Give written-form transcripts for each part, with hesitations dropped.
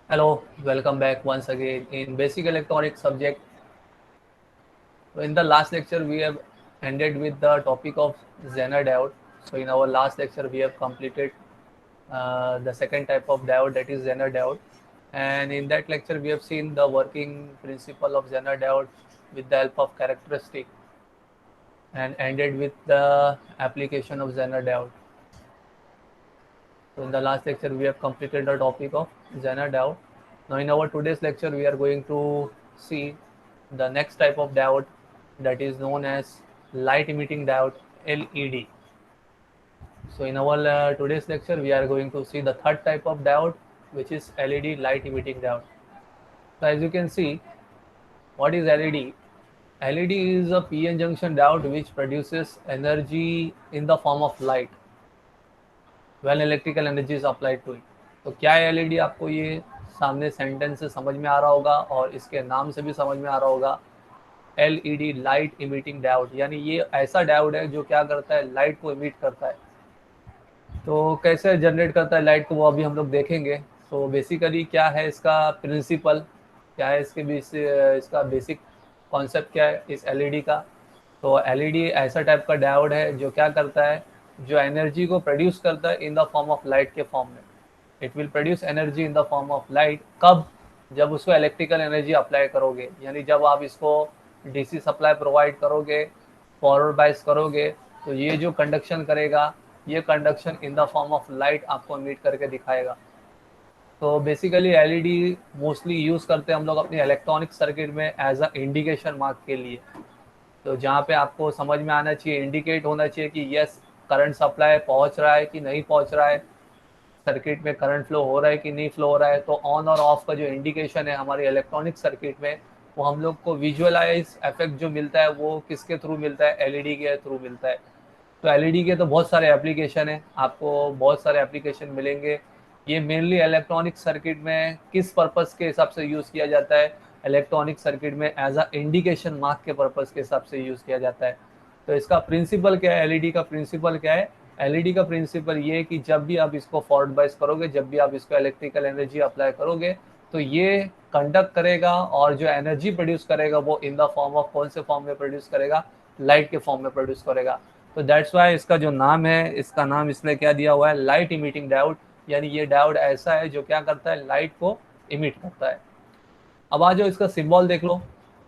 Hello, welcome back once again in Basic Electronics subject. So in the last lecture, we have ended with the topic of Zener diode. So in our last lecture, we have completed the second type of diode, that is Zener diode. And in that lecture, we have seen the working principle of Zener diode with the help of characteristic and ended with the application of Zener diode. So in the last lecture, we have completed the topic of Zener diode. Now in our today's lecture, we are going to see the next type of diode, that is known as light emitting diode, LED. So in our today's lecture, we are going to see the third type of diode, which is LED, light emitting diode. So as you can see, what is LED? LED is a PN junction diode which produces energy in the form of light when electrical energy is applied to it. तो क्या है LED? आपको ये सामने sentence से समझ में आ रहा होगा और इसके नाम से भी समझ में आ रहा होगा। LED, लाइट इमिटिंग डायोड, यानी ये ऐसा डायोड है जो क्या करता है, लाइट को इमिट करता है। तो कैसे जनरेट करता है लाइट को, वो अभी हम लोग देखेंगे। तो बेसिकली क्या है इसका प्रिंसिपल, क्या है इसका बेसिक कॉन्सेप्ट क्या है इस LED का। तो LED ऐसा टाइप का डायोड है जो क्या करता है, जो एनर्जी को प्रोड्यूस करता है इन द फॉर्म ऑफ लाइट के फॉर्म में। It will produce energy in the form of light. कब? जब उसको इलेक्ट्रिकल एनर्जी अप्लाई करोगे, यानी जब आप इसको डीसी सप्लाई प्रोवाइड करोगे, फॉरवर्ड बाइस करोगे, तो ये जो कंडक्शन करेगा, ये conduction in the form of light आपको इमिट करके दिखाएगा। तो बेसिकली एलईडी मोस्टली यूज़ करते हैं हम लोग अपनी इलेक्ट्रॉनिक सर्किट में एज अ इंडिकेशन मार्क के लिए। तो जहाँ पे आपको समझ में आना चाहिए, इंडिकेट होना चाहिए कि यस करंट सप्लाई पहुँच रहा है कि नहीं पहुँच रहा है, सर्किट में करंट फ्लो हो रहा है कि नहीं फ्लो हो रहा है। तो ऑन और ऑफ का जो इंडिकेशन है हमारे इलेक्ट्रॉनिक सर्किट में, वो हम लोग को विजुअलाइज इफेक्ट जो मिलता है वो किसके थ्रू मिलता है, एलईडी के थ्रू मिलता है। तो एलईडी के तो बहुत सारे एप्लीकेशन हैं, आपको बहुत सारे एप्लीकेशन मिलेंगे। ये मेनली इलेक्ट्रॉनिक सर्किट में किस पर्पस के हिसाब से यूज़ किया जाता है, इलेक्ट्रॉनिक सर्किट में एज अ इंडिकेशन मार्क के पर्पस के हिसाब से यूज़ किया जाता है। तो इसका प्रिंसिपल क्या है, एलईडी का प्रिंसिपल क्या है? एलईडी का प्रिंसिपल ये है कि जब भी आप इसको फॉरवर्ड बाइस करोगे, जब भी आप इसको इलेक्ट्रिकल एनर्जी अप्लाई करोगे, तो ये कंडक्ट करेगा और जो एनर्जी प्रोड्यूस करेगा वो इन द फॉर्म ऑफ कौन से फॉर्म में प्रोड्यूस करेगा, लाइट के फॉर्म में प्रोड्यूस करेगा। तो दैट्स वाई इसका जो नाम है, इसका नाम इसलिए क्या दिया हुआ है, लाइट इमिटिंग डायोड। यानी ये डायोड ऐसा है जो क्या करता है, लाइट को इमिट करता है। अब आ जाओ इसका सिंबल देख लो।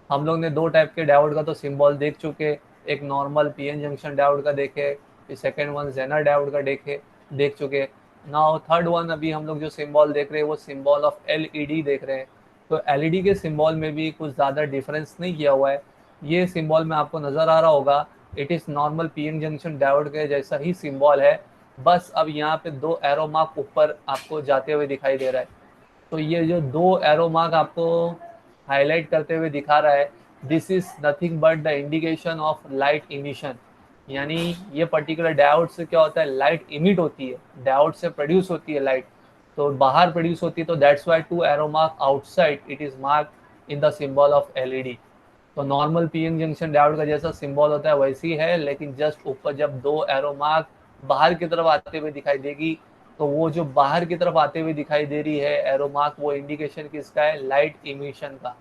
हम लोग ने दो टाइप के डायोड का तो सिंबल देख चुके, एक नॉर्मल पीएन जंक्शन डायोड का देखे, फिर सेकेंड वन जेनर डायोड का देख चुके। नाउ थर्ड वन अभी हम लोग जो सिंबल देख रहे हैं वो सिंबल ऑफ एलईडी देख रहे हैं। तो एलईडी के सिंबल में भी कुछ ज़्यादा डिफरेंस नहीं किया हुआ है। ये सिंबल में आपको नज़र आ रहा होगा, it is normal PN junction diode के जैसा ही सिंबल है, बस अब यहाँ पे दो एरो मार्क ऊपर आपको जाते हुए दिखाई दे रहा है। तो ये जो दो एरो मार्क आपको हाईलाइट करते हुए दिखा रहा है, this is nothing but the indication of light emission. यानी ये पर्टिकुलर डायोड से क्या होता है, लाइट इमिट होती है, डायोड से प्रोड्यूस होती है लाइट, तो बाहर प्रोड्यूस होती है। तो that's why two arrow mark outside it is mark in the symbol of LED. तो नॉर्मल पीएन जंक्शन डायोड का जैसा सिंबल होता है वैसे ही है, लेकिन जस्ट ऊपर जब दो एरो मार्क बाहर की तरफ आते हुए दिखाई देगी, तो वो जो बाहर की तरफ आते हुए दिखाई दे रही है एरो मार्क, वो इंडिकेशन किसका है, लाइट इमिशन का।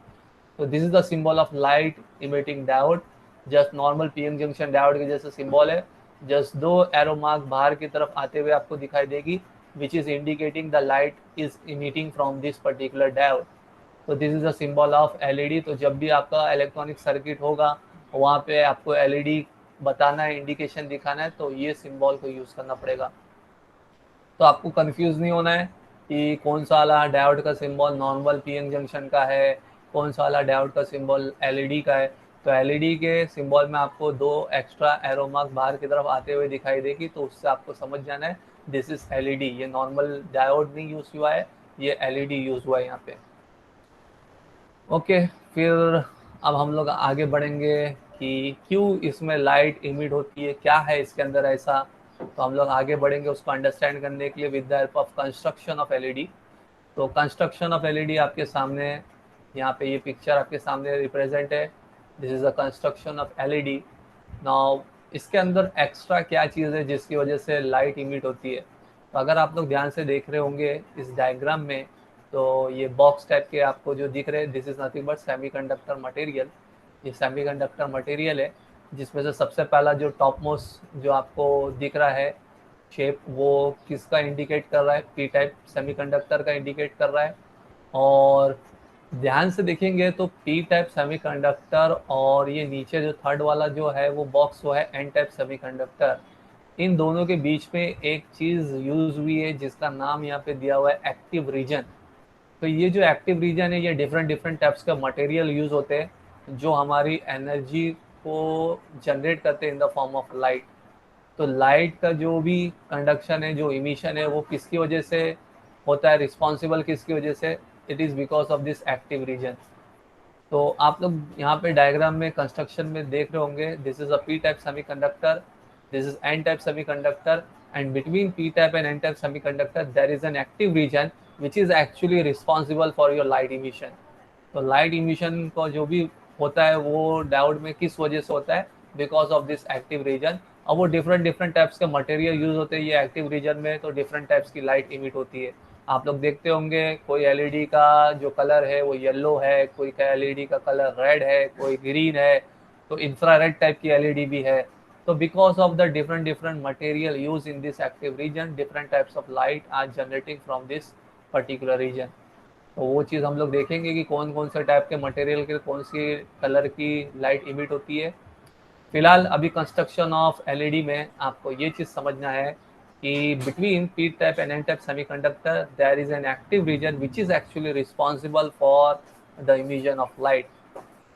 तो this is the symbol of light emitting diode. Just normal PN junction diode के जैसा सिंबल है, जस्ट दो एरो मार्क बाहर की तरफ आते हुए आपको दिखाई देगी, which is indicating the light is emitting from this particular diode. तो this is the symbol of LED. तो जब भी आपका इलेक्ट्रॉनिक सर्किट होगा, वहाँ पे आपको एलईडी बताना है, इंडिकेशन दिखाना है, तो ये सिंबल को यूज़ करना पड़ेगा। तो आपको कंफ्यूज नहीं होना है कि कौन सा वाला डायोड का सिंबल नॉर्मल पीएन जंक्शन का है, कौन सा वाला डायोड का सिंबल एलईडी का है। तो एलईडी के सिंबल में आपको दो एक्स्ट्रा एरो मार्क बाहर की तरफ आते हुए दिखाई देगी, तो उससे आपको समझ जाना है दिस इज एलईडी। ये नॉर्मल डायोड नहीं यूज हुआ है, ये एलईडी यूज हुआ है यहाँ पे। ओके, फिर अब हम लोग आगे बढ़ेंगे कि क्यों इसमें लाइट इमिट होती है, क्या है इसके अंदर ऐसा। तो हम लोग आगे बढ़ेंगे उसको अंडरस्टैंड करने के लिए with the help of construction of LED. तो कंस्ट्रक्शन ऑफ एलईडी आपके सामने, यहाँ पे ये पिक्चर आपके सामने रिप्रेजेंट है, this is the construction of LED. Now इसके अंदर एक्स्ट्रा क्या चीज़ है जिसकी वजह से लाइट इमिट होती है। तो अगर आप लोग ध्यान से देख रहे होंगे इस डायग्राम में, तो ये बॉक्स टाइप के आपको जो दिख रहे हैं, this is nothing but semiconductor material. ये सेमीकंडक्टर मटेरियल है, जिसमें से सबसे पहला जो टॉप मोस्ट जो आपको दिख रहा है शेप, वो किसका इंडिकेट कर रहा है? पी टाइप सेमीकंडक्टर का इंडिकेट कर रहा है। और ध्यान से देखेंगे तो पी टाइप सेमीकंडक्टर और ये नीचे जो थर्ड वाला जो है वो बॉक्स, वो है एन टाइप सेमीकंडक्टर। इन दोनों के बीच में एक चीज यूज हुई है जिसका नाम यहाँ पे दिया हुआ है एक्टिव रीजन। तो ये जो एक्टिव रीजन है, ये डिफरेंट डिफरेंट टाइप्स का मटेरियल यूज होते हैं जो हमारी एनर्जी को जनरेट करते हैं इन द फॉर्म ऑफ लाइट। तो लाइट का जो भी कंडक्शन है, जो इमिशन है, वो किसकी वजह से होता है? रिस्पॉन्सिबल किसकी वजह से? It is because of this active reason. तो आप लोग यहाँ पे डायग्राम में कंस्ट्रक्शन में देख रहे होंगे, this is a P type semiconductor, this is N type semiconductor, and between P type and N type semiconductor there is an active region which is actually responsible for your light emission. तो light emission को जो भी होता है वो diode में किस वजह से होता है? Because of this active reason. और वो डिफरेंट डिफरेंट टाइप्स के मटेरियल यूज होते हैं ये एक्टिव रीजन में, तो डिफरेंट टाइप्स की लाइट इमिट होती है। आप लोग देखते होंगे कोई एलईडी का जो कलर है वो येलो है, कोई का एलईडी का कलर रेड है, कोई ग्रीन है, तो इंफ्रारेड टाइप की एलईडी भी है। तो because of the different different material use in this active region, different types of light are generating from this particular region. तो वो चीज़ हम लोग देखेंगे कि कौन कौन से टाइप के मटेरियल के कौन सी कलर की लाइट इमिट होती है। फिलहाल अभी कंस्ट्रक्शन ऑफ एलईडी में आपको ये चीज़ समझना है कि between P type and N type semiconductor there is an active region which is actually responsible for the emission of light.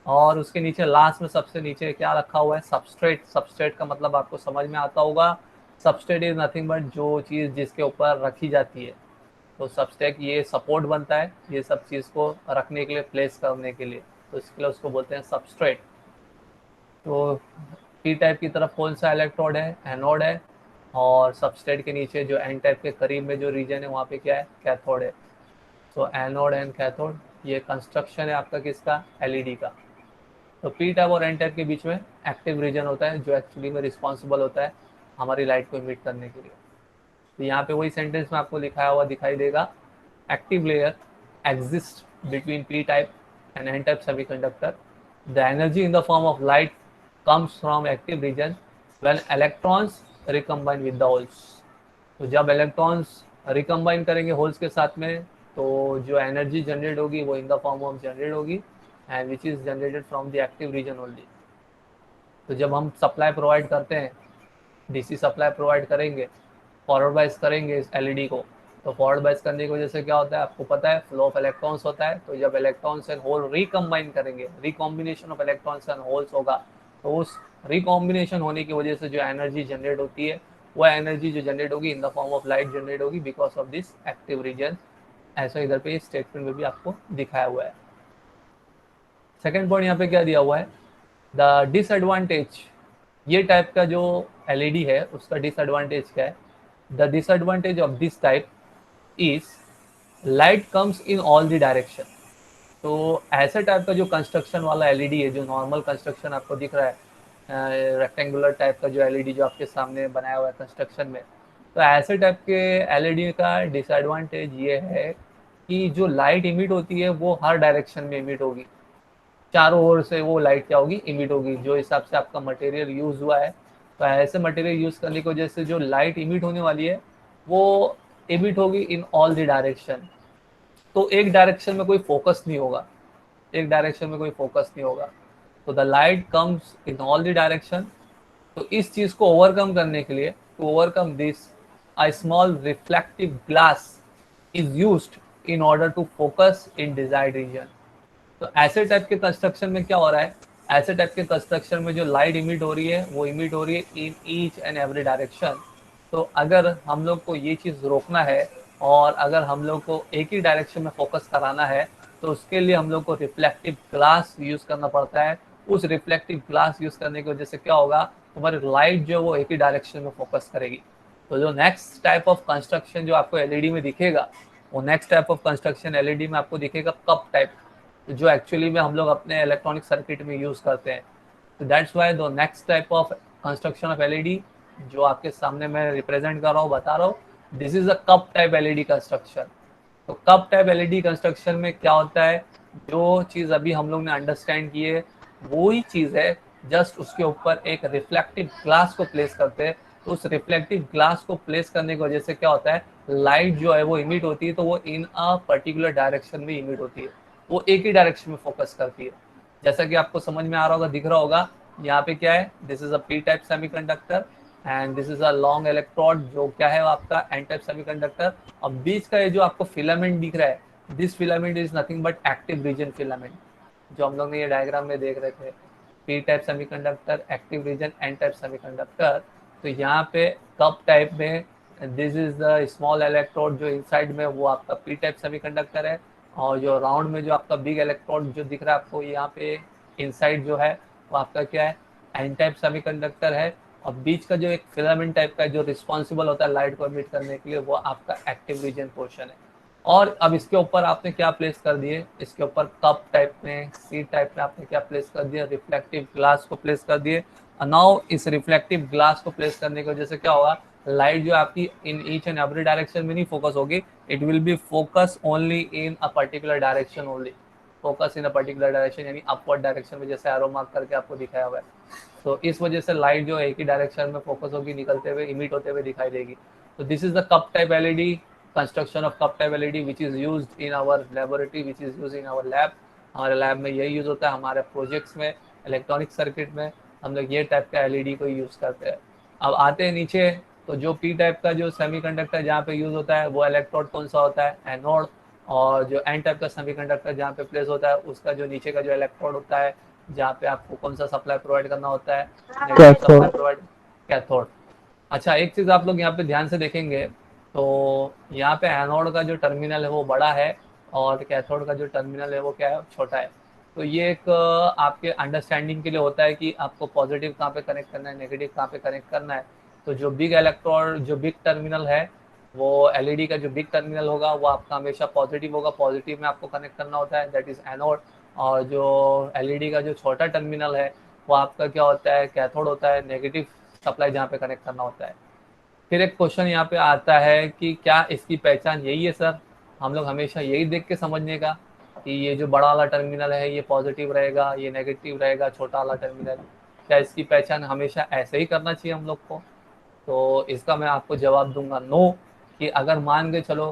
और उसके नीचे लास्ट में सबसे नीचे क्या रखा हुआ है? सबस्ट्रेट। सबस्ट्रेट का मतलब आपको समझ में आता होगा, सबस्ट्रेट इज नथिंग बट जो चीज़ जिसके ऊपर रखी जाती है। तो सबस्ट्रेट ये सपोर्ट बनता है ये सब चीज़ को रखने के लिए, प्लेस करने के लिए, तो इसके लिए उसको बोलते हैं सबस्ट्रेट। तो पी टाइप की तरफ कौन सा इलेक्ट्रोड है? एनोड है। और सबस्ट्रेट के नीचे जो एन टाइप के करीब में जो रीजन है वहाँ पे क्या है? कैथोड है। तो एनोड एंड कैथोड, ये कंस्ट्रक्शन है आपका किसका? एलईडी का। तो पी टाइप और एन टाइप के बीच में एक्टिव रीजन होता है जो एक्चुअली में रिस्पॉन्सिबल होता है हमारी लाइट को इमिट करने के लिए। तो यहाँ पे वही सेंटेंस में आपको लिखाया हुआ दिखाई देगा, active layer exist between P type and N type semiconductor. The energy in the form of light comes from active region when electrons recombine with the holes। तो जब इलेक्ट्रॉन्स रिकम्बाइन करेंगे होल्स के साथ में, तो जो एनर्जी जनरेट होगी वो in the form of generate होगी and which is generated from the active region only. तो जब हम सप्लाई प्रोवाइड करते हैं, डीसी सप्लाई प्रोवाइड करेंगे, फॉरवर्ड बाइस करेंगे इस एलईडी को, तो फॉरवर्ड बाइस करने की वजह से क्या होता है आपको पता है? फ्लो ऑफ इलेक्ट्रॉन्स होता है। तो जब इलेक्ट्रॉन्स एंड होल रिकम्बाइन करेंगे, recombination of electrons and holes होगा, तो उस रिकॉम्बिनेशन होने की वजह से जो एनर्जी जनरेट होती है, वह एनर्जी जो जनरेट होगी in the form of light generate होगी because of this active region. ऐसा इधर पे स्टेटमेंट में भी आपको दिखाया हुआ है। सेकेंड पॉइंट यहाँ पे क्या दिया हुआ है? द डिसएडवांटेज, ये टाइप का जो एलईडी है उसका डिसएडवांटेज क्या है? The disadvantage of this type is light comes in all the direction. तो ऐसे टाइप का जो कंस्ट्रक्शन वाला एलईडी है, जो नॉर्मल कंस्ट्रक्शन आपको दिख रहा है, रेक्टेंगुलर टाइप का जो एलईडी जो आपके सामने बनाया हुआ है कंस्ट्रक्शन में, तो ऐसे टाइप के एलईडी का डिसएडवांटेज ये है कि जो लाइट इमिट होती है वो हर डायरेक्शन में इमिट होगी, चारों ओर से वो लाइट क्या होगी? इमिट होगी, जो हिसाब से आपका मटेरियल यूज हुआ है। तो ऐसे मटेरियल यूज करने की वजह से जो लाइट इमिट होने वाली है वो इमिट होगी इन ऑल द डायरेक्शन। तो एक डायरेक्शन में कोई फोकस नहीं होगा, एक डायरेक्शन में कोई फोकस नहीं होगा। तो the light comes in all the direction. तो इस चीज को ओवरकम करने के लिए, to overcome this, a small reflective glass is used in order to focus in desired region. तो ऐसे टाइप के कंस्ट्रक्शन में क्या हो रहा है? ऐसे टाइप के कंस्ट्रक्शन में जो लाइट इमिट हो रही है वो इमिट हो रही है in each and every direction. तो अगर हम लोग को ये चीज़ रोकना है और अगर हम लोग को एक ही डायरेक्शन में फोकस कराना है, तो उसके लिए हम लोग को रिफ्लेक्टिव ग्लास यूज़ करना पड़ता है। उस रिफ्लेक्टिव ग्लास यूज़ करने की वजह से क्या होगा? हमारी लाइट जो वो एक ही डायरेक्शन में फोकस करेगी। तो जो नेक्स्ट टाइप ऑफ कंस्ट्रक्शन जो आपको एलईडी में दिखेगा, वो next type of construction LED में आपको दिखेगा कप टाइप, जो एक्चुअली में हम लोग अपने इलेक्ट्रॉनिक सर्किट में यूज़ करते हैं। तो that's why the next type of construction of LED जो आपके सामने मैं रिप्रेजेंट कर रहा हूँ, बता रहा हूँ, this is a cup type LED construction. तो कप टाइप एलईडी कंस्ट्रक्शन में क्या होता है, जो चीज अभी हम लोग ने अंडरस्टैंड की है वो ही चीज है, जस्ट उसके ऊपर एक रिफ्लेक्टिव ग्लास को प्लेस करते हैं। तो उस रिफ्लेक्टिव ग्लास को प्लेस करने की वजह से क्या होता है, लाइट जो है वो इमिट होती है, तो वो इन अ पर्टिकुलर डायरेक्शन में इमिट होती है, वो एक ही डायरेक्शन में फोकस करती है। जैसा कि आपको समझ में आ रहा होगा, दिख रहा होगा, यहाँ पे क्या है, this is a P type semiconductor and this is a long electrode जो क्या है आपका एन टाइप सेमीकंडक्टर। और बीच का ये जो आपको फिलामेंट दिख रहा है, this filament is nothing but active region filament, जो हम लोग ने ये डायग्राम में देख रहे थे, P type semiconductor, active region, N type semiconductor. तो यहाँ पे कप टाइप में this is the small electrode जो इनसाइड में वो आपका पी टाइप सेमीकंडक्टर है, और जो राउंड में जो आपका बिग इलेक्ट्रोड जो दिख रहा है आपको यहाँ पे इनसाइड जो है वो आपका क्या है, एन टाइप सेमीकंडक्टर है। और बीच का जो एक फिलामेंट टाइप का जो रिस्पॉन्सिबल होता है लाइट को एमिट करने के लिए, वो आपका एक्टिव रीजन पोर्शन है। और अब इसके ऊपर आपने क्या प्लेस कर दिए, इसके ऊपर कप टाइप में, सी टाइप में आपने क्या प्लेस कर दिया, रिफ्लेक्टिव ग्लास को प्लेस कर दिए। नाउ इस रिफ्लेक्टिव ग्लास को प्लेस करने की वजह से क्या होगा, लाइट जो आपकी in each and every direction में नहीं फोकस होगी, it will be focus only in a particular direction only, focus in a particular direction यानी अपवर्ड डायरेक्शन में, जैसे एरो मार्क करके आपको दिखाया हुआ है। तो इस वजह से लाइट जो एक ही डायरेक्शन में फोकस होगी, निकलते हुए इमिट होते हुए दिखाई देगी। तो this is the cup type LED, construction of cup type LED which is used in our laboratory, which is used in our lab. हमारे लैब में यही यूज होता है, हमारे प्रोजेक्ट्स में, इलेक्ट्रॉनिक सर्किट में हम लोग ये टाइप का एलईडी को यूज करते हैं। अब आते हैं नीचे, तो जो पी टाइप का जो सेमीकंडक्टर जहाँ पे यूज होता है वो इलेक्ट्रोड कौन सा होता है, एनोड। और जो एन टाइप का सेमीकंडक्टर जहाँ पे प्लेस होता है, उसका जो नीचे का जो इलेक्ट्रोड होता है, जहाँ पे आपको कौन सा सप्लाई प्रोवाइड करना होता है, नेगेटिव सप्लाई प्रोवाइड, कैथोड। अच्छा, एक चीज आप लोग यहाँ पे ध्यान से देखेंगे, तो यहाँ पे एनोड का जो टर्मिनल है वो बड़ा है, और कैथोड का जो टर्मिनल है वो क्या है, छोटा है। तो ये एक आपके अंडरस्टैंडिंग के लिए होता है कि आपको पॉजिटिव कहाँ पे कनेक्ट करना है, नेगेटिव कहाँ पे कनेक्ट करना है। तो जो बिग इलेक्ट्रोड, जो बिग टर्मिनल है, वो एलईडी का जो बिग टर्मिनल होगा वो आपका हमेशा पॉजिटिव होगा, पॉजिटिव में आपको कनेक्ट करना होता है, दैट इज एनोड। और जो एलईडी का जो छोटा टर्मिनल है वो आपका क्या होता है, कैथोड होता है, नेगेटिव सप्लाई जहाँ पे कनेक्ट करना होता है। फिर एक क्वेश्चन यहाँ पे आता है कि क्या इसकी पहचान यही है सर, हम लोग हमेशा यही देख के समझने का कि ये जो बड़ा वाला टर्मिनल है ये पॉजिटिव रहेगा, ये नेगेटिव रहेगा, छोटा वाला टर्मिनल, क्या इसकी पहचान हमेशा ऐसे ही करना चाहिए हम लोग को? तो इसका मैं आपको जवाब दूंगा नो। कि अगर मान के चलो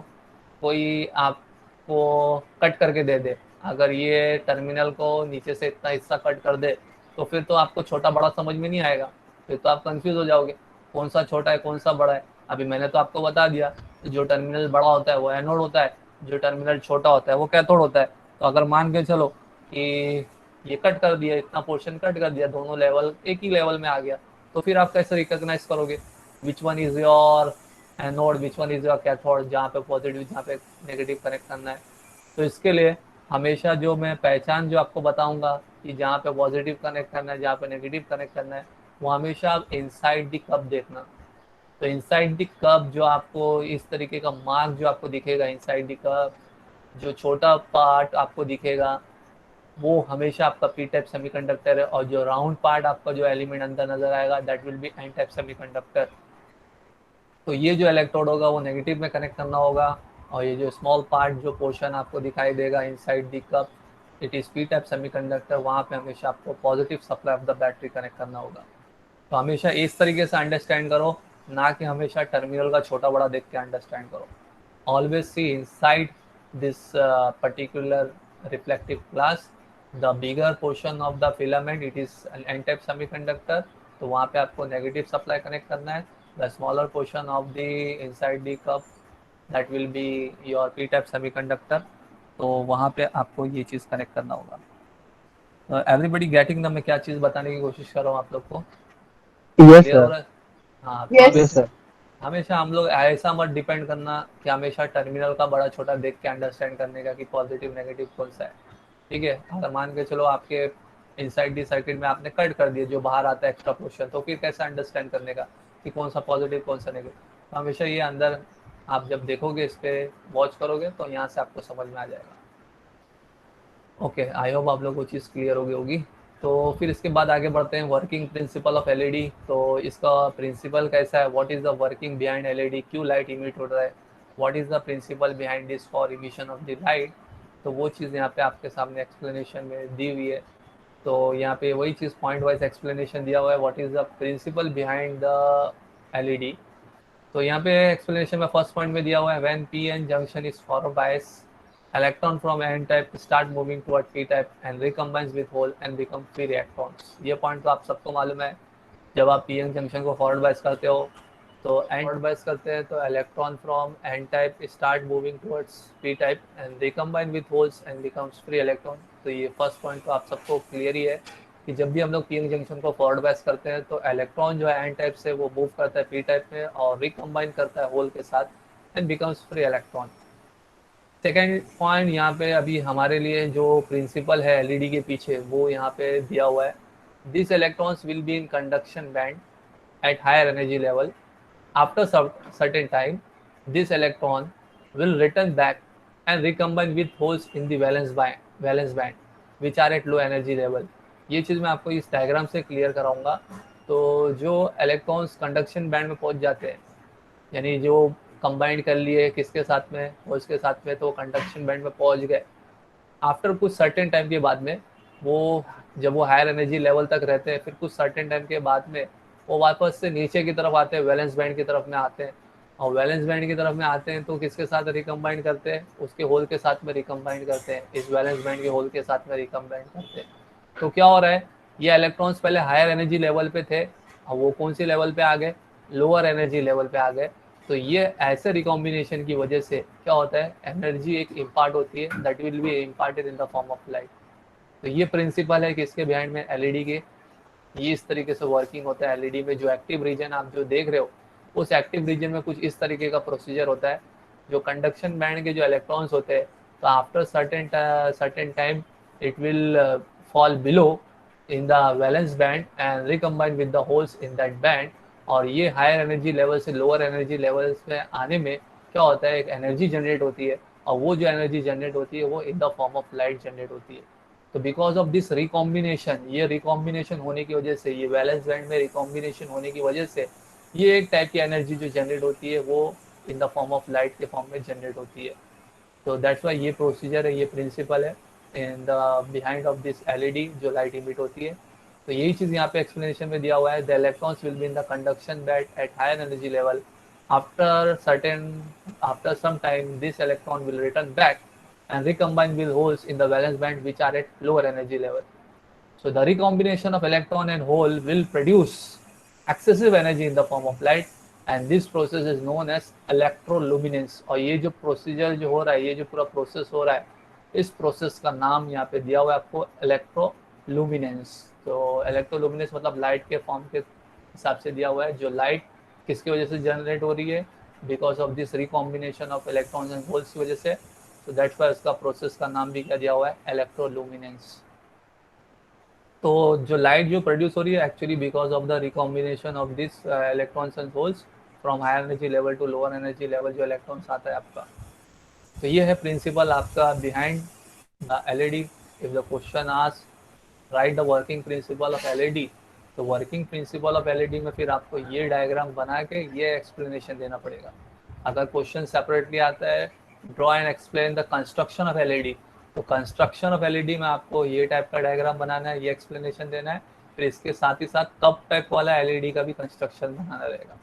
कोई आपको कट करके दे दे, अगर ये टर्मिनल को नीचे से इतना हिस्सा कट कर दे, तो फिर तो आपको छोटा बड़ा समझ में नहीं आएगा, फिर तो आप कंफ्यूज हो जाओगे कौन सा छोटा है कौन सा बड़ा है। अभी मैंने तो आपको बता दिया, जो टर्मिनल बड़ा होता है वो एनोड होता है, जो टर्मिनल छोटा होता है वो कैथोड होता है। तो अगर मान के चलो कि ये कट कर दिया, इतना पोर्शन कट कर दिया, दोनों लेवल एक ही लेवल में आ गया, तो फिर आप कैसे रिकॉग्नाइज करोगे which one is your anode, which one is your cathode, जहाँ पे पॉजिटिव जहाँ पे नेगेटिव कनेक्ट करना है। तो इसके लिए हमेशा जो मैं पहचान जो आपको बताऊंगा कि जहाँ पे पॉजिटिव कनेक्ट करना है, जहाँ पे नेगेटिव कनेक्ट करना है, वो हमेशा आप इनसाइड द कप देखना। तो इनसाइड द कप जो आपको इस तरीके का मार्क जो आपको दिखेगा इनसाइड द कप, जो छोटा पार्ट आपको दिखेगा वो हमेशा आपका पी टाइप सेमीकंडक्टर है, और जो राउंड पार्ट आपका जो एलिमेंट अंदर नजर आएगा that will be N type semiconductor. तो ये जो इलेक्ट्रोड होगा वो नेगेटिव में कनेक्ट करना होगा, और ये जो स्मॉल पार्ट जो पोर्शन आपको दिखाई देगा inside the cup, it is P type semiconductor, वहाँ पे हमेशा आपको positive supply of the battery connect करना होगा। तो हमेशा इस तरीके से अंडरस्टैंड करो, ना कि हमेशा टर्मिनल का छोटा बड़ा देख के अंडरस्टैंड करो। Always see inside this particular reflective glass the bigger portion of the filament, it is N type semiconductor, तो वहाँ पे आपको नेगेटिव सप्लाई कनेक्ट करना है। The smaller portion of the inside the cup that will be your P type semiconductor, तो वहाँ पे आपको ये चीज़ कनेक्ट करना होगा। एवरीबडी गेटिंग द, मैं क्या चीज़ बताने की कोशिश कर रहा हूँ आप लोग को, यस क्लियर हो सर। रहा है? हाँ, तो यस हमेशा सर। हमेशा हम लोग ऐसा मत डिपेंड करना कि हमेशा टर्मिनल का बड़ा छोटा देख के अंडरस्टैंड करने का कि पॉजिटिव नेगेटिव कौन सा है। ठीक है, अगर मान के चलो आपके इनसाइड दी सर्किट में आपने कट कर दिया जो बाहर आता है एक्स्ट्रा पोर्शन, तो फिर कैसे अंडरस्टैंड करने का कि कौन सा पॉजिटिव कौन सा नेगेटिव। तो हमेशा ये अंदर आप जब देखोगे, इस पर वॉच करोगे, तो यहाँ से आपको समझ में आ जाएगा। ओके, आई होप आप लोग को चीज़ क्लियर हो गई होगी। तो फिर इसके बाद आगे बढ़ते हैं वर्किंग प्रिंसिपल ऑफ एलईडी। तो इसका प्रिंसिपल कैसा है, what is the working behind LED, क्यों लाइट इमिट हो रहा है, what is the principle behind this for emission of the light. तो वो चीज़ यहाँ पे आपके सामने एक्सप्लेनेशन में दी हुई है। तो यहाँ पे वही चीज़ पॉइंट वाइज एक्सप्लेनेशन दिया हुआ है, what is the principle behind the LED. तो यहाँ पे एक्सप्लेनेशन में फर्स्ट पॉइंट में दिया हुआ है, when P N junction is forward bias electron from n type start moving toward p type and recombines with hole and become free electrons। ये point तो आप सबको मालूम है, जब आप पी एन जंक्शन को फॉरवर्ड बायस करते हो तो एन फॉरवर्ड बायस करते हैं तो electron from N type start moving towards P type and recombine with holes and becomes free electron. तो ये फर्स्ट पॉइंट तो आप सबको क्लियर ही है कि जब भी हम लोग पी एन जंक्शन को फॉरवर्ड बायस करते हैं तो इलेक्ट्रॉन जो है एन टाइप से वो मूव करता है पी टाइप में और रिकम्बाइन करता है होल के साथ and becomes free electron. Second point यहाँ पे अभी हमारे लिए जो प्रिंसिपल है एलईडी के पीछे वो यहाँ पे दिया हुआ है, this electrons will be in conduction band at higher energy level after certain time this electron will return back and recombine with holes in the valence band which are at low energy level. ये चीज़ मैं आपको इस diagram से clear कराऊंगा। तो जो electrons conduction band में पहुँच जाते हैं, यानी जो कंबाइंड कर लिए किसके साथ में, होल्स के साथ में, तो कंडक्शन बैंड में पहुंच गए। आफ्टर कुछ सर्टेन टाइम के बाद में वो जब वो हायर एनर्जी लेवल तक रहते हैं, फिर कुछ सर्टेन टाइम के बाद में वो वापस से नीचे की तरफ आते हैं, वैलेंस बैंड की तरफ में आते हैं। और वैलेंस बैंड की तरफ में आते हैं तो किसके साथ रिकम्बाइंड करते हैं, उसके होल के साथ में रिकम्बाइंड करते हैं, इस वैलेंस बैंड के होल के साथ में रिकम्बाइंड करते हैं। तो क्या हो रहा है, ये इलेक्ट्रॉन्स पहले हायर एनर्जी लेवल पे थे और वो कौन सी लेवल पे आ गए, लोअर एनर्जी लेवल पे आ गए। तो ये ऐसे रिकॉम्बिनेशन की वजह से क्या होता है, एनर्जी एक इम्पार्ट होती है that will B imparted in the form of light. तो ये प्रिंसिपल है कि इसके बिहाइंड में एलईडी के ये इस तरीके से वर्किंग होता है। एलईडी में जो एक्टिव रीजन आप जो देख रहे हो उस एक्टिव रीजन में कुछ इस तरीके का प्रोसीजर होता है। जो कंडक्शन बैंड के जो इलेक्ट्रॉन्स होते हैं तो after certain time it will fall below in the valence band and recombine with the holes in that band. और ये हायर एनर्जी लेवल से लोअर एनर्जी लेवल्स में आने में क्या होता है, एक एनर्जी जनरेट होती है और वो जो एनर्जी जनरेट होती है वो in the form of light generate होती है। तो बिकॉज ऑफ दिस रिकॉम्बिनेशन, ये रिकॉम्बिनेशन होने की वजह से, ये वैलेंस बैंड में रिकॉम्बिनेशन होने की वजह से ये एक टाइप की एनर्जी जो जनरेट होती है वो in the form of light के फॉर्म में जनरेट होती है। तो दैट्स वाई ये प्रोसीजर है, ये प्रिंसिपल है in the behind of this LED जो लाइट इमिट होती है। तो यही चीज़ यहाँ पे एक्सप्लेनेशन में दिया हुआ है, the electrons will be in the conduction band at higher energy level after some time this electron will return back and recombine with holes in the valence band which are at lower energy level. So the recombination of electron and hole will produce excessive energy in the form of light and this process is known as electroluminescence। और ये जो procedure जो हो रहा है, ये जो पूरा प्रोसेस हो रहा है, इस प्रोसेस का नाम यहाँ पे दिया हुआ है आपको इलेक्ट्रोलुमिनेंस। तो इलेक्ट्रोलुमिनेंस मतलब लाइट के फॉर्म के हिसाब से दिया हुआ है, जो लाइट किसकी वजह से जनरेट हो रही है, because of this recombination of electrons and holes की वजह से। तो दैट्स वाई उसका प्रोसेस का नाम भी क्या दिया हुआ है, इलेक्ट्रोलुमिनेंस। तो जो लाइट जो प्रोड्यूस हो रही है actually because of the recombination of this electrons and holes from higher energy level to lower energy level जो इलेक्ट्रॉन्स आता है आपका। तो ये है प्रिंसिपल आपका behind the LED. If the question ask write the working principle of LED, तो working principle of LED में फिर आपको ये डायग्राम बना के ये एक्सप्लेनेशन देना पड़ेगा। अगर क्वेश्चन सेपरेटली आता है draw and explain the construction of LED, तो कंस्ट्रक्शन ऑफ एलईडी में आपको ये टाइप का डायग्राम बनाना है, ये एक्सप्लेनेशन देना है, फिर इसके साथ ही साथ कप टाइप वाला एलईडी का भी कंस्ट्रक्शन बनाना रहेगा।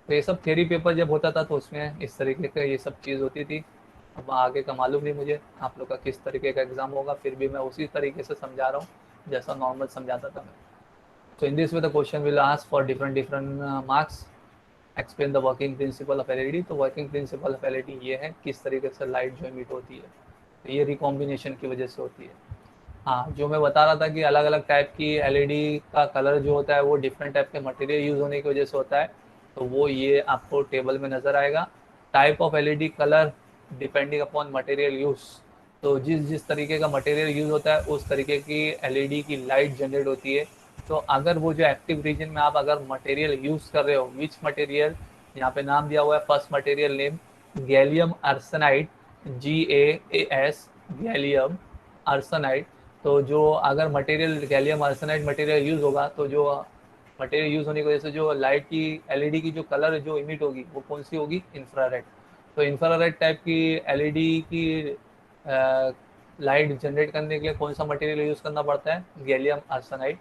तो ये सब थ्योरी पेपर जब होता था तो उसमें इस तरीके का ये सब चीज़ होती थी। अब आगे का मालूम नहीं मुझे आप लोग का किस तरीके का एग्जाम होगा, फिर भी मैं उसी तरीके से समझा रहा हूँ जैसा नॉर्मल समझाता था मैं। So in this way the question will ask for different marks, explain the working principle of LED। तो working principle of LED ये है किस तरीके से लाइट जो इमिट होती है, तो ये रिकॉम्बिनेशन की वजह से होती है। हाँ, जो मैं बता रहा था कि अलग अलग टाइप की LED का कलर जो होता है वो डिफरेंट टाइप के मटेरियल यूज़ होने की वजह से होता है, तो वो ये आपको टेबल में नज़र आएगा। Type of LED colour depending upon material use, तो जिस तरीके का मटेरियल यूज़ होता है उस तरीके की LED की लाइट जनरेट होती है। तो अगर वो जो एक्टिव रीजन में आप अगर मटेरियल यूज़ कर रहे हो, विच मटेरियल, यहाँ पे नाम दिया हुआ है first material name gallium arsenide, GAAS gallium arsenide. तो जो अगर material gallium arsenide material use होगा तो जो मटेरियल यूज़ होने की वजह से जो लाइट की एलईडी की जो कलर जो इमिट होगी वो कौन सी होगी, इंफ्रारेड। तो इंफ्रारेड टाइप की एलईडी की लाइट जनरेट करने के लिए कौन सा मटेरियल यूज़ करना पड़ता है, गैलियम आर्सेनाइड।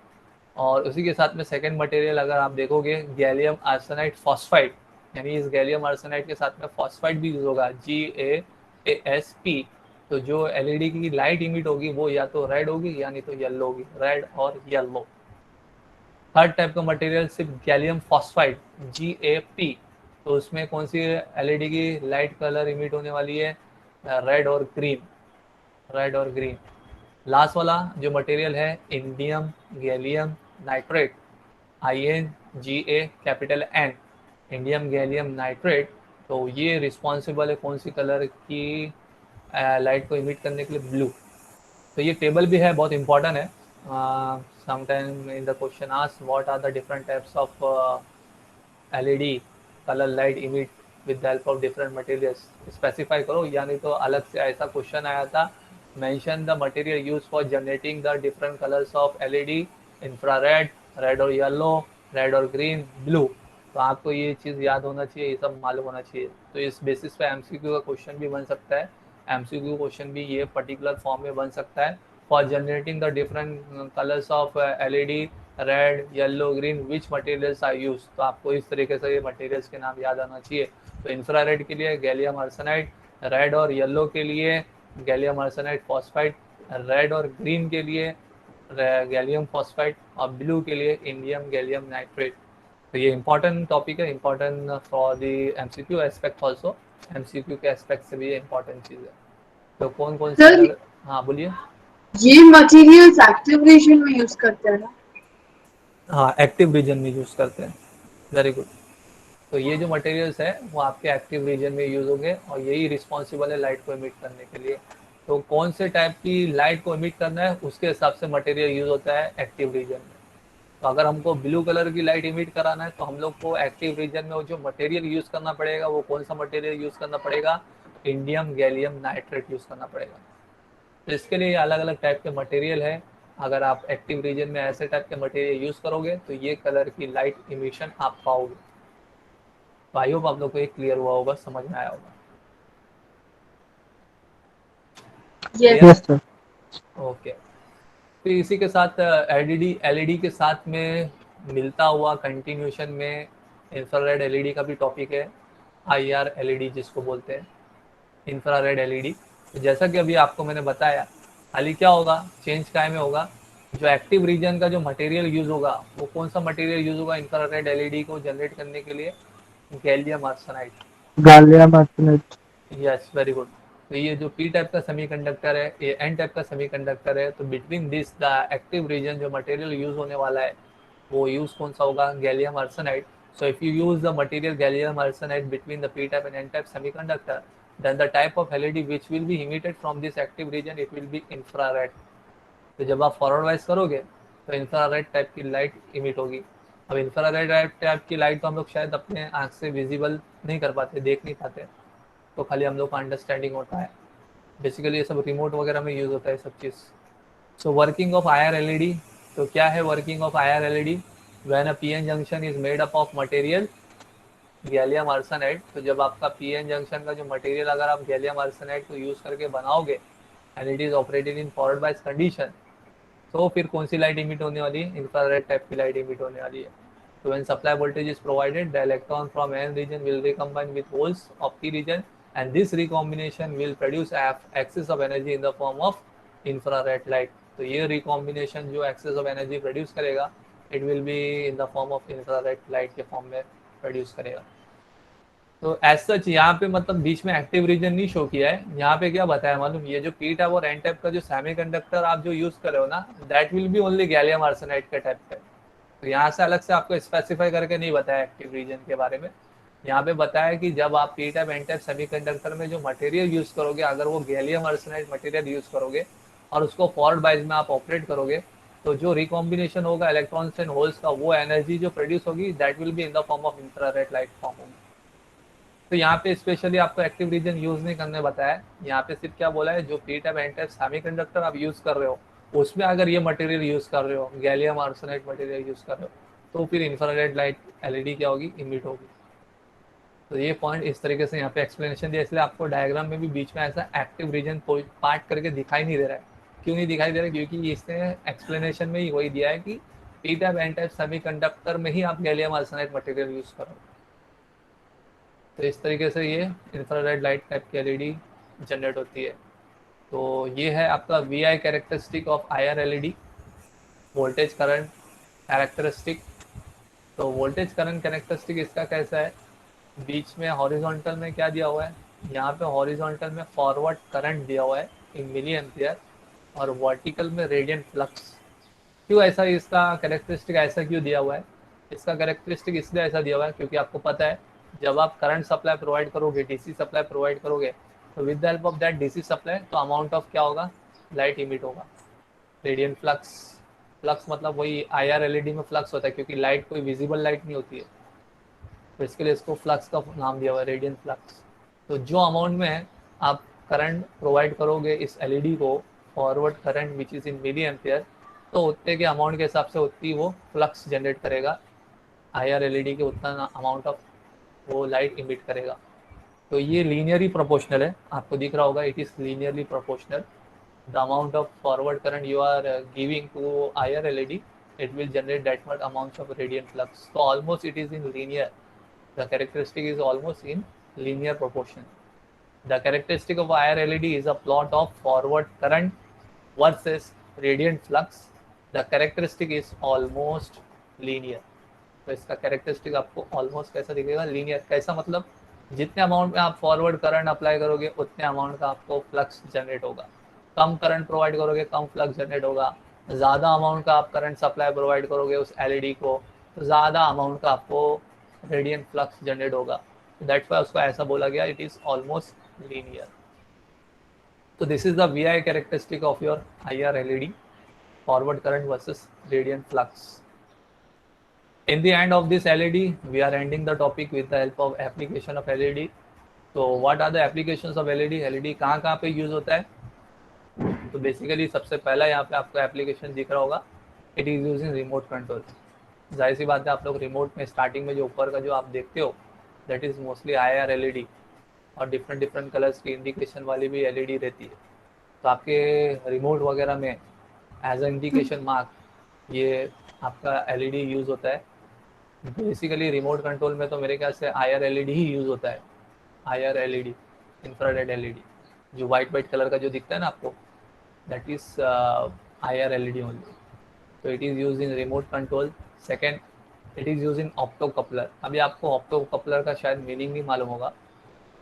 और उसी के साथ में सेकेंड मटेरियल अगर आप देखोगे गैलियम आर्सेनाइड फॉस्फाइड, यानी इस गैलियम आर्सेनाइड के साथ में फॉस्फाइड भी यूज होगा, GaAsP। तो जो एलईडी की लाइट इमिट होगी वो या तो रेड होगी या नहीं तो येलो होगी, रेड और येलो। थर्ड टाइप का मटेरियल सिर्फ गैलियम फॉस्फाइड, GaP। तो उसमें कौन सी एलईडी की लाइट कलर इमिट होने वाली है, रेड और ग्रीन, रेड और ग्रीन। लास्ट वाला जो मटेरियल है indium gallium nitrate, INGA capital N, indium gallium nitrate. तो ये रिस्पॉन्सिबल है कौन सी कलर की लाइट को इमिट करने के लिए, ब्लू। तो ये टेबल भी है, बहुत इंपॉर्टेंट है। Sometime in the question ask what are the different types of LED colour light emit with the help of different materials, specify करो। यानी तो अलग से ऐसा क्वेश्चन आया था, mention the material use for generating the different colours of LED, infrared, red और yellow, red और ग्रीन, ब्लू। तो आपको ये चीज़ याद होना चाहिए, ये सब मालूम होना चाहिए। तो इस बेसिस पे एमसीक्यू का क्वेश्चन भी बन सकता है, एमसीक्यू क्वेश्चन भी ये पर्टिकुलर फॉर्म में बन सकता है। For generating the different colours of LED, red, yellow, green, which materials are use. तो आपको इस तरीके से ये मटेरियल्स के नाम याद आना चाहिए। तो इंफ्रारेड के लिए गैलियम आर्सेनाइड, रेड और येलो के लिए गैलियम आर्सेनाइड फॉस्फाइड, रेड और ग्रीन के लिए गैलियम फॉस्फाइड, और ब्लू के लिए इंडियम गैलियम नाइट्रेट। तो ये इंपॉर्टेंट टॉपिक है, important for the MCQ aspect also, MCQ के एस्पेक्ट से भी ये इंपॉर्टेंट चीज़ है। तो कौन कौन से सर अलग, हाँ बोलिए। ये मटेरियल्स एक्टिव रीजन में यूज करते हैं ना? हाँ, एक्टिव रीजन में यूज़ करते हैं, वेरी गुड। तो ये जो मटेरियल्स है वो आपके एक्टिव रीजन में यूज होंगे और यही रिस्पॉन्सिबल है लाइट को इमिट करने के लिए। तो कौन से टाइप की लाइट को इमिट करना है उसके हिसाब से मटेरियल यूज होता है एक्टिव रीजन में। तो अगर हमको ब्लू कलर की लाइट इमिट कराना है तो हम लोग को एक्टिव रीजन में वो जो मटेरियल यूज करना पड़ेगा वो कौन सा मटेरियल यूज करना पड़ेगा, इंडियम गैलियम नाइट्रेट यूज करना पड़ेगा। तो इसके लिए अलग अलग टाइप के मटेरियल है। अगर आप एक्टिव रीजन में ऐसे टाइप के मटेरियल यूज करोगे तो ये कलर की लाइट इमिशन आप पाओगे। तो आई होप आप लोग को ये क्लियर हुआ होगा, समझ में आया होगा। यस। क्लियर है, यस सर। ओके। फिर इसी के साथ एलईडी के साथ में मिलता हुआ कंटिन्यूशन में इंफ्रारेड एलईडी का भी टॉपिक है, IR एलईडी जिसको बोलते हैं, इंफ्रारेड एलईडी। तो जैसा कि अभी आपको मैंने बताया, खाली क्या होगा, चेंज काय में होगा, जो एक्टिव रीजन का जो मटेरियल यूज होगा वो कौन सा मटेरियल यूज होगा इंफ्रारेड एलईडी को जनरेट करने के लिए, gallium arsenide. Gallium arsenide. Yes, very good. तो ये जो पी टाइप का सेमीकंडक्टर है, ये एन टाइप का सेमीकंडक्टर है। तो between this the active reason जो मटेरियल यूज होने वाला है वो यूज कौन सा होगा, gallium arsenide. So if you use the material gallium arsenide between the p-type and n-type semiconductor, then the type of LED which will be emitted from this active region, it will be infrared. तो जब आप forward wise करोगे तो infrared type की light emit होगी। अब infrared type की light तो हम लोग शायद अपने आँख से विजिबल नहीं कर पाते, देख नहीं पाते, तो खाली हम लोग का अंडरस्टैंडिंग होता है। बेसिकली ये सब रिमोट वगैरह में यूज़ होता है सब चीज़। So working of IR LED, तो क्या है working of IR LED, when a PN junction is made up of material gallium arsenide. तो जब आपका पीएन जंक्शन का जो मटेरियल अगर आप गैलियम आर्सेनाइड को यूज़ करके बनाओगे and it is operated in forward bias condition, तो फिर कौन सी लाइट इमिट होने वाली है, इंफ्रारेड टाइप की लाइट इमिट होने वाली है। तो when supply voltage is provided, the electron from N region will recombine with holes of P region and this recombination will produce excess of energy in the form of infrared light। तो ये recombination जो excess of energy produce करेगा, it will be in the form of infrared light के form में produce करेगा। तो as such यहाँ पे मतलब बीच में एक्टिव रीजन नहीं शो किया है, यहाँ पे क्या बताया मालूम, ये जो पी टाइप और एन टाइप का जो सेमीकंडक्टर आप जो यूज कर रहे हो ना, that will B only gallium arsenide के टाइप का। तो यहाँ से अलग से आपको स्पेसिफाई करके नहीं बताया एक्टिव रीजन के बारे में। यहाँ पे बताया कि जब आप P type N type semiconductor में जो मटेरियल यूज करोगे, अगर वो गैलियम आर्सेनाइड मटेरियल यूज करोगे और उसको फॉरवर्ड बाइज में आप ऑपरेट करोगे, तो जो रिकॉम्बिनेशन होगा इलेक्ट्रॉन्स एंड होल्स का, वो एनर्जी जो प्रोड्यूस होगी that will be in the form of infrared light form होगी। तो यहाँ पे स्पेशली आपको एक्टिव रीजन यूज नहीं करने बताया, यहाँ पे सिर्फ क्या बोला है, जो P type N type semiconductor आप यूज कर रहे हो उसमें अगर ये मटेरियल यूज़ कर रहे हो, गैलियम आर्सेनाइड मटेरियल यूज़ कर रहे हो, तो फिर इंफ्रारेड लाइट एलईडी क्या होगी, इमिट होगी। तो ये पॉइंट इस तरीके से यहाँ पे एक्सप्लेनेशन दिया, इसलिए आपको डायग्राम में भी बीच में ऐसा एक्टिव रीजन पार्ट करके दिखाई नहीं दे रहा है। क्यों नहीं दिखाई दे रहा है? क्योंकि इसने एक्सप्लेनेशन में ही वही दिया है कि P type N type semiconductor में ही आप गैलियम आर्सेनाइड मटेरियल यूज़ करो। तो इस तरीके से ये इंफ्रारेड लाइट टाइप की एलईडी जनरेट होती है। तो ये है आपका V I characteristic of I R L E D, voltage current characteristic. तो वोल्टेज करंट कैरेक्टरिस्टिक इसका कैसा है, बीच में हॉरिजॉन्टल में क्या दिया हुआ है, यहाँ पे हॉरिजॉन्टल में फॉरवर्ड करंट दिया हुआ है इन मिली एम्पियर, और वर्टिकल में रेडियंट फ्लक्स। क्यों ऐसा, इसका कैरेक्टरिस्टिक ऐसा क्यों दिया हुआ है? इसका कैरेक्टरिस्टिक इसलिए ऐसा दिया हुआ है क्योंकि आपको पता है जब आप करंट सप्लाई प्रोवाइड करोगे, डीसी सप्लाई प्रोवाइड करोगे, तो with the help of that DC supply तो अमाउंट ऑफ क्या होगा, लाइट इमिट होगा, रेडियंट फ्लक्स। फ्लक्स मतलब वही आई आर एल ई डी में फ्लक्स होता है, क्योंकि लाइट कोई विजिबल लाइट नहीं होती है, तो इसके लिए इसको फ्लक्स का नाम दिया हुआ है, रेडियंट फ्लक्स। तो जो अमाउंट में आप करंट प्रोवाइड करोगे इस एलईडी को, forward current which is in milliampere, तो उतने के अमाउंट के हिसाब से उतनी वो फ्लक्स जनरेट करेगा, आई आर एल ई डी के उतना अमाउंट ऑफ वो लाइट इमिट करेगा। तो ये लीनियरली प्रोपोर्शनल है, आपको दिख रहा होगा, it is linearly proportional. The amount of forward current you are giving to I R L E D, it will generate that much amount of radiant flux. So almost it is in linear. The characteristic is almost in linear proportion. The characteristic of IR LED is a plot of forward current versus radiant flux. The characteristic is almost linear. तो इसका characteristic आपको almost कैसा दिखेगा, linear. कैसा मतलब, जितने amount में आप फॉरवर्ड करंट अप्लाई करोगे उतने अमाउंट का आपको फ्लक्स जनरेट होगा। कम करंट प्रोवाइड करोगे कम फ्लक्स जनरेट होगा, ज़्यादा अमाउंट का आप करंट सप्लाई प्रोवाइड करोगे उस एलईडी को, तो ज़्यादा अमाउंट का आपको रेडियंट फ्लक्स जनरेट होगा। दैट्स वाई उसको ऐसा बोला गया, इट इज़ ऑलमोस्ट लीनियर। तो this is the V I characteristic of your I R L E D, forward current versus radiant flux. In the end of this LED, we are ending the topic with the help of application of LED. So what are the applications of LED? LED कहाँ पे use होता है? तो basically सबसे पहला यहाँ पे आपको एप्लीकेशन दिख रहा होगा, it is use in remote control. जाहिर सी बात है, आप लोग रिमोट में स्टार्टिंग में जो ऊपर का जो आप देखते हो that is mostly IR LED, और डिफरेंट डिफरेंट कलर्स की इंडिकेशन वाली भी LED रहती है। तो आपके रिमोट वगैरह में एज अ इंडिकेशन मार्क ये आपका LED यूज़ होता है। बेसिकली रिमोट कंट्रोल में तो मेरे ख्याल से IR LED ही यूज़ होता है, IR LED, इंफ्रारेड LED, जो वाइट कलर का जो दिखता है ना आपको, that is IR LED only. तो it is use in remote control. Second, it is use in opto coupler. अभी आपको ऑप्टो कपलर का शायद मीनिंग नहीं मालूम होगा।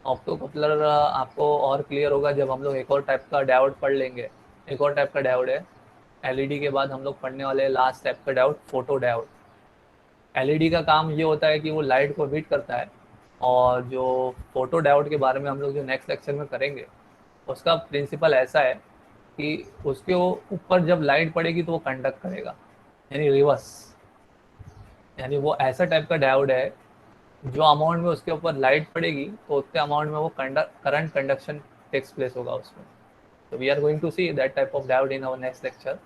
ऑप्टो कपलर आपको और क्लियर होगा जब हम लोग एक और टाइप का डायोड पढ़ लेंगे। एक और टाइप का डायोड है LED के बाद हम लोग पढ़ने वाले लास्ट टाइप का डायोड, फोटो डायोड। LED का काम ये होता है कि वो लाइट को हीट करता है, और जो फोटो डायोड के बारे में हम लोग जो नेक्स्ट लेक्चर में करेंगे उसका प्रिंसिपल ऐसा है कि उसके ऊपर जब लाइट पड़ेगी तो वो कंडक्ट करेगा, यानी रिवर्स। यानी वो ऐसा टाइप का डायोड है जो अमाउंट में उसके ऊपर लाइट पड़ेगी तो उतने अमाउंट में वो करंट कंडक्शन टेक्स प्लेस होगा उसमें। तो we are going to see that type of diode in our next lecture.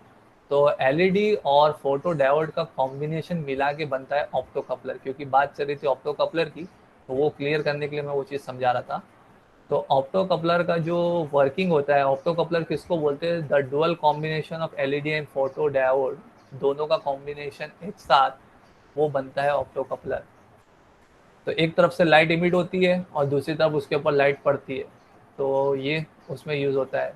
तो LED और फोटो डायोड का कॉम्बिनेशन मिला के बनता है ऑप्टो कपलर। क्योंकि बात चल रही थी ऑप्टो कपलर की, तो वो क्लियर करने के लिए मैं वो चीज़ समझा रहा था। तो ऑप्टो कपलर का जो वर्किंग होता है, ऑप्टो कपलर किसको बोलते हैं, the dual combination of LED and photo diode, दोनों का कॉम्बिनेशन एक साथ वो बनता है ऑप्टो कपलर। तो एक तरफ से लाइट इमिट होती है और दूसरी तरफ उसके ऊपर लाइट पड़ती है, तो ये उसमें यूज़ होता है।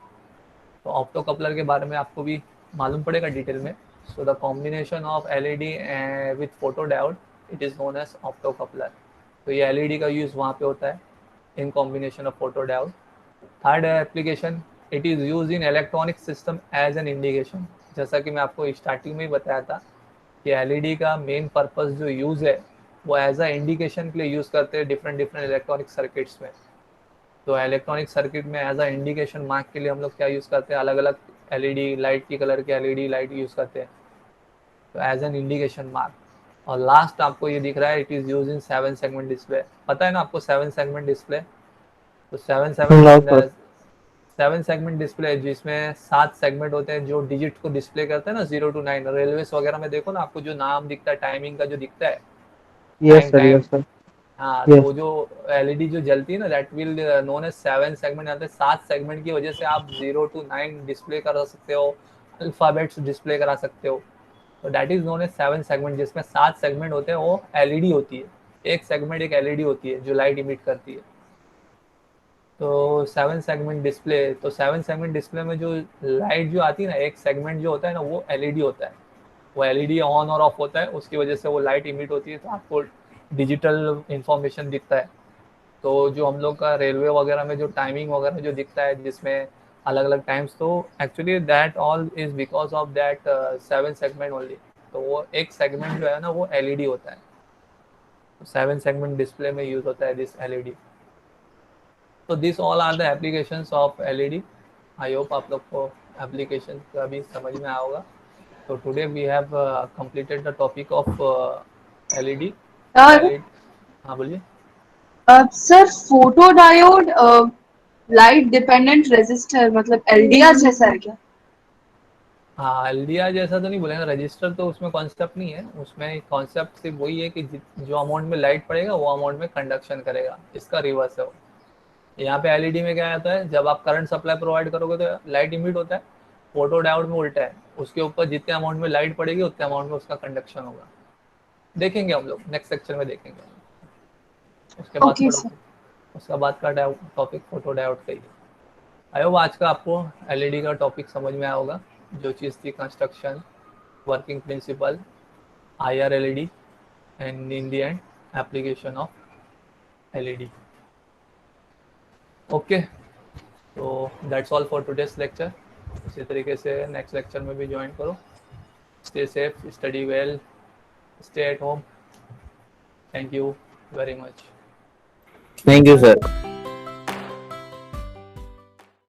तो ऑप्टो कपलर के बारे में आपको भी मालूम पड़ेगा डिटेल में। So the combination of LED with photo diode, it is known as opto coupler. तो ये LED का यूज़ वहाँ पे होता है in combination of photo diode. Third application, it is use in electronic system as an indication. जैसा कि मैं आपको स्टार्टिंग में ही बताया था कि LED का मेन पर्पस जो यूज़ है वो एज अ इंडिकेशन के लिए यूज़ करते हैं डिफरेंट इलेक्ट्रॉनिक सर्किट्स में। तो इलेक्ट्रॉनिक सर्किट में एज अ इंडिकेशन मार्क के लिए हम लोग क्या यूज़ करते हैं, अलग अलग LED लाइट की कलर के LED लाइट यूज़ करते हैं, तो एज एन इंडिकेशन मार्क। और लास्ट आपको ये दिख रहा है, it is use in 7 segment display. पता है ना आपको 7 सेगमेंट डिस्प्ले? तो 7 No, sir. 7 सेगमेंट डिस्प्ले जिसमें 7 सेगमेंट होते हैं जो डिजिट को डिस्प्ले करते हैं ना 0 to 9। रेलवेज वगैरह में देखो ना, आपको जो नाम दिखता है, टाइमिंग का जो दिखता है, Yes, time sir. Time Yes, sir. हाँ, तो Yes. वो जो एलईडी जो जलती है ना, that will known as 7 segment आते हैं। 7 सेगमेंट की वजह से आप 0 to 9 डिस्प्ले कर सकते हो, अल्फाबेट्स डिस्प्ले करा सकते हो। तो that is known as 7 segment, जिसमें 7 सेगमेंट होते हैं। वो एलईडी होती है, एक सेगमेंट एक एलईडी होती है जो लाइट इमिट करती है। तो 7 सेगमेंट डिस्प्ले, तो 7 सेगमेंट डिस्प्ले में जो लाइट जो आती है ना, एक सेगमेंट जो होता है ना वो एलईडी होता है। वो एलईडी ऑन और ऑफ होता है, उसकी वजह से वो लाइट इमिट होती है, तो आपको डिजिटल इंफॉर्मेशन दिखता है। तो जो हम लोग का रेलवे वगैरह में जो टाइमिंग वगैरह जो दिखता है, जिसमें अलग अलग टाइम्स, तो actually that all is because of that 7 segment only. तो वो एक सेगमेंट जो है ना वो एलईडी होता है। 7 सेगमेंट डिस्प्ले में यूज होता है दिस एलईडी। तो this all are the applications of LED. I hope आप लोग को एप्लीकेशन का भी समझ में आया होगा। तो today we have completed the topic of LED. LED, हाँ बोलिए। Sir photo diode light dependent resistor मतलब एलडीआर जैसा है क्या? हाँ, एलडीआर जैसा तो नहीं बोलेंगे, रजिस्टर तो उसमें कॉन्सेप्ट नहीं है। उसमें कॉन्सेप्ट सिर्फ वही है कि जो अमाउंट में लाइट पड़ेगा वो अमाउंट में कंडक्शन करेगा, इसका रिवर्स है वो। यहाँ पे एलईडी में क्या आता है, जब आप करंट सप्लाई प्रोवाइड करोगे तो लाइट इमिट होता है। फोटो डायोड में उल्टा है, उसके ऊपर जितने अमाउंट में लाइट पड़ेगी उतने अमाउंट में उसका कंडक्शन होगा। देखेंगे हम लोग नेक्स्ट सेक्शन में देखेंगे। उसके बाद ओके थोड़ा, सर। उसका बाद का टॉपिक फोटो डायोड का ही है। आई होप आज का आपको एलईडी का टॉपिक समझ में आया होगा। जो चीज़ थी construction, working principle, IR LED, and in the end application of LED. Okay, so that's all for today's lecture. इसी तरीके से नेक्स्ट लेक्चर में भी ज्वाइन करो। Stay safe, study well, stay at home. Thank you very much. Thank you, sir.